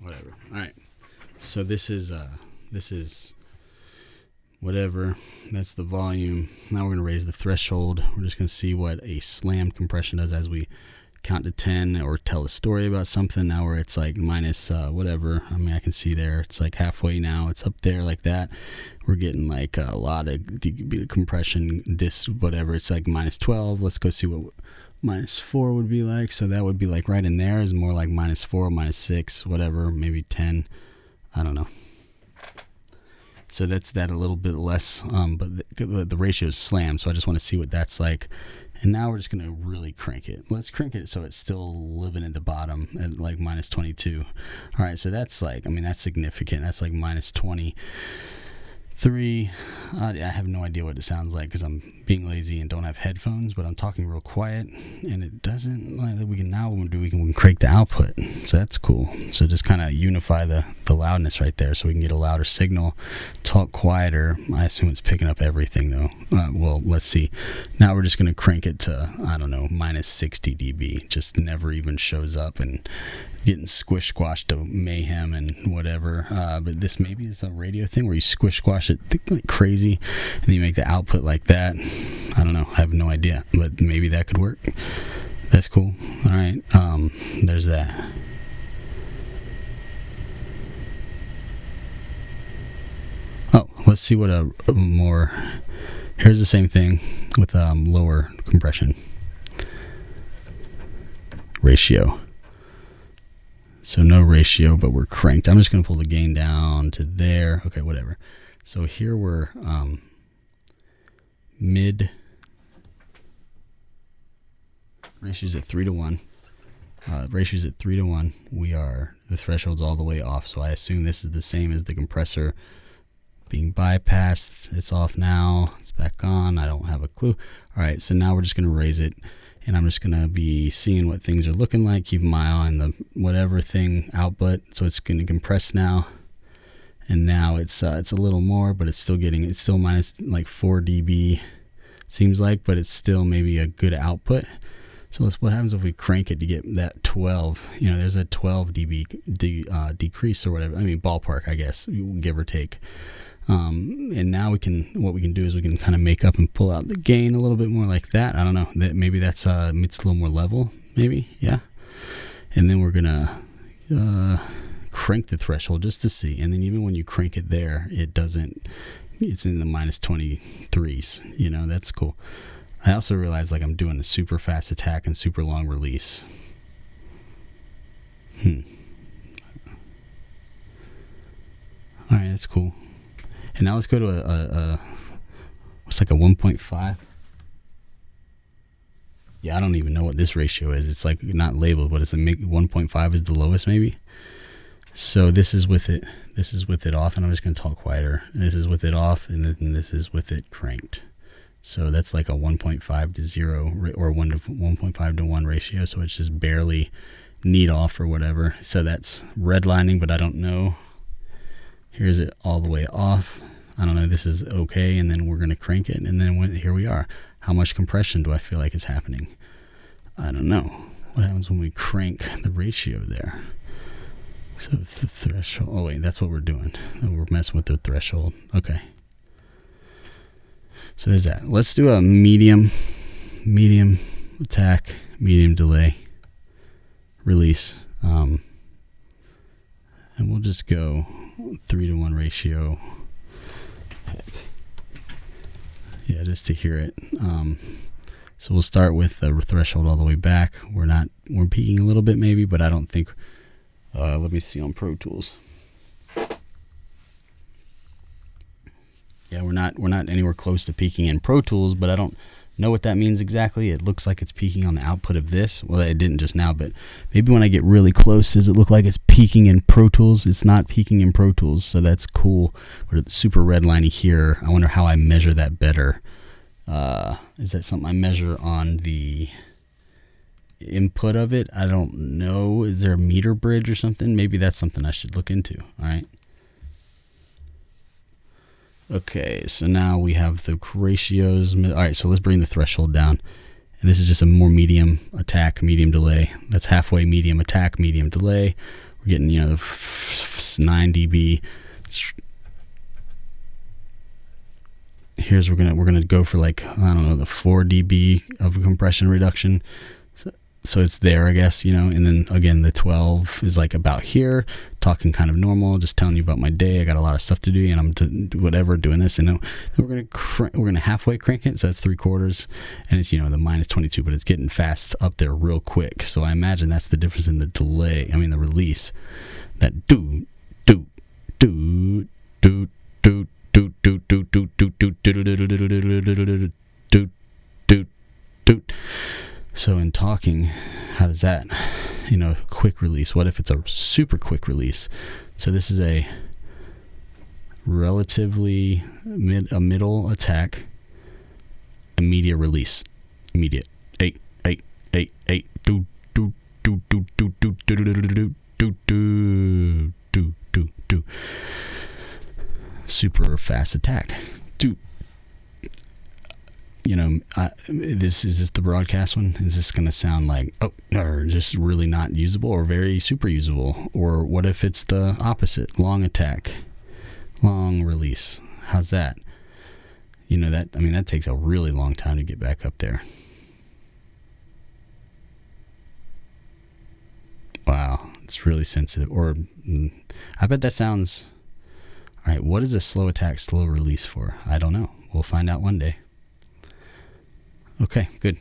Whatever. All right. So this is whatever. That's the volume. Now we're gonna raise the threshold. We're just gonna see what a slammed compression does as we count to 10 or tell a story about something. Now where it's like minus whatever. I mean, I can see there it's like halfway now. It's up there like that. We're getting like a lot of compression. This whatever. It's like minus 12. Let's go see what minus 4 would be like. So that would be like right in there is more like minus 4, minus 6, whatever, maybe 10. I don't know. So that's that a little bit less, but the ratio is slammed. So I just want to see what that's like. And now we're just going to really crank it. Let's crank it so it's still living at the bottom at like minus 22. All right, so that's like, I mean, that's significant. That's like minus 23. I have no idea what it sounds like because I'm being lazy and don't have headphones, but I'm talking real quiet, and it doesn't, like, we can crank the output. So that's cool. So just kind of unify the loudness right there so we can get a louder signal, talk quieter. I assume it's picking up everything though. Well, let's see. Now we're just going to crank it to, I don't know, minus 60 dB. Just never even shows up and getting squashed to mayhem and whatever. But this maybe is a radio thing where you squash it like crazy and then you make the output like that. I don't know. I have no idea, but maybe that could work. That's cool. All right. There's that. Oh, let's see what a more. Here's the same thing with lower compression ratio. So no ratio, but we're cranked. I'm just going to pull the gain down to there. Okay, whatever. So here we're mid. Ratio's at 3-to-1. Ratio's at 3-to-1. The threshold's all the way off. So I assume this is the same as the compressor being bypassed. It's off now. It's back on. I don't have a clue. All right, so now we're just going to raise it. And I'm just going to be seeing what things are looking like. Keep my eye on the whatever thing output. So it's going to compress now. And now it's a little more, but it's still minus like 4 dB, seems like, but it's still maybe a good output. So what happens if we crank it to get that 12? You know, there's a 12 dB decrease or whatever. I mean, ballpark, I guess, give or take. And now what we can do is we can kind of make up and pull out the gain a little bit more like that. I don't know. Maybe it's a little more level, maybe, yeah. And then we're gonna crank the threshold just to see. And then even when you crank it there, it's in the minus 23s. You know, that's cool. I also realized like I'm doing a super fast attack and super long release. All right, that's cool. And now let's go to what's like a 1.5. Yeah, I don't even know what this ratio is. It's like not labeled, but it's 1.5 is the lowest maybe. So this is with it. This is with it off, and I'm just going to talk quieter. This is with it off, and then this is with it cranked. So that's like a 1.5 to 0 or 1.5 to 1 ratio. So it's just barely need off or whatever. So that's redlining, but I don't know. Here's it all the way off. I don't know. This is okay, and then we're going to crank it, and then here we are. How much compression do I feel like is happening? I don't know. What happens when we crank the ratio there? So the threshold. Oh wait, that's what we're doing. We're messing with the threshold. Okay. So there's that. Let's do a medium attack, medium delay, release, and we'll just go 3-to-1 ratio. Yeah, just to hear it. So we'll start with the threshold all the way back. We're peaking a little bit maybe, but I don't think. Let me see on Pro Tools. Yeah, we're not anywhere close to peaking in Pro Tools, but I don't know what that means exactly. It looks like it's peaking on the output of this. Well, it didn't just now, but maybe when I get really close, does it look like it's peaking in Pro Tools? It's not peaking in Pro Tools, so that's cool. But it's super redliney here. I wonder how I measure that better. Is that something I measure on the input of it? I don't know. Is there a meter bridge or something? Maybe that's something I should look into. All right. Okay, so now we have the ratios. All right, so let's bring the threshold down. And this is just a more medium attack, medium delay. That's halfway medium attack, medium delay. we're getting, the 9 dB. Here's we're gonna go for like, I don't know, the 4 dB of a compression reduction. So it's there, I guess, and then again, the 12 is like about here, talking kind of normal, just telling you about my day. I got a lot of stuff to do, and I'm doing this, and then we're gonna halfway crank it, so that's 3/4, and it's the -22, but it's getting fast up there real quick. So I imagine that's the difference in the delay. I mean the release, that do do do do do do do do do do do do do do. So in talking, how does that, quick release? What if it's a super quick release? So this is a relatively middle attack, immediate release, immediate. 8, 8, 8, 8, do do do do do do do do do do do do do do. Super fast attack. Do. Is this the broadcast one? Is this going to sound like, or just really not usable, or very super usable? Or what if it's the opposite? Long attack, long release. How's that? That takes a really long time to get back up there. Wow, it's really sensitive. Or I bet that sounds... All right, what is a slow attack, slow release for? I don't know. We'll find out one day. Okay, good.